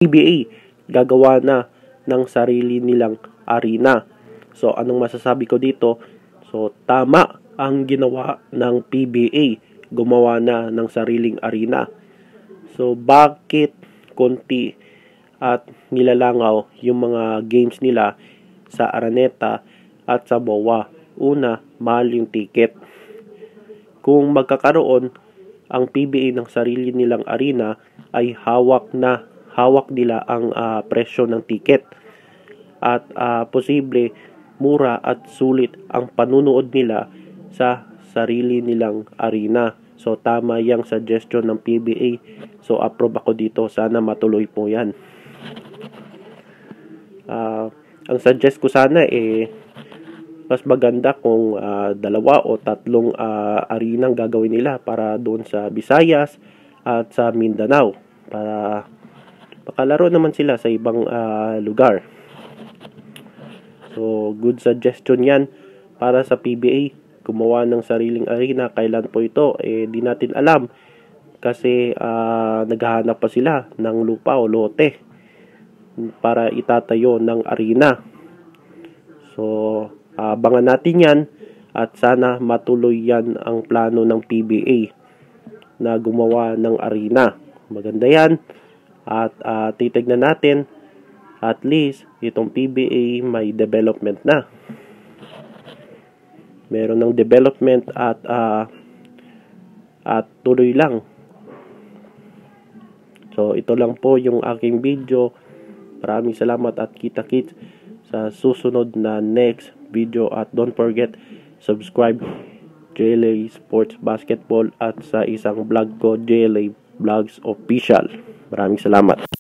PBA gagawa na ng sarili nilang arena. So anong masasabi ko dito? So tama ang ginawa ng PBA, gumawa na ng sariling arena. So bakit konti at nilalangaw yung mga games nila sa Araneta at sa BOA? Una, mahal yung ticket. Kung magkakaroon ang PBA ng sarili nilang arena, ay hawak nila ang presyo ng ticket. At posible mura at sulit ang panunood nila sa sarili nilang arena. So tama yung suggestion ng PBA. So approve ako dito. Sana matuloy po yan. Ang suggest ko sana mas maganda kung 2 o 3 arena ang gagawin nila para doon sa Visayas at sa Mindanao, para makalaro naman sila sa ibang lugar. So good suggestion yan para sa PBA, gumawa ng sariling arena. Kailan po ito? Di natin alam kasi naghahanap pa sila ng lupa o lote para itatayo ng arena. So abangan natin yan at sana matuloy yan ang plano ng PBA na gumawa ng arena. Maganda yan at titignan natin at least itong PBA may development na. Meron ng development at tuloy lang. So ito lang po yung aking video. Maraming salamat at kita-kits sa susunod na next video, at don't forget subscribe JLA Sports Basketball at sa isang vlog ko, JLA Vlogs Official. Maraming salamat.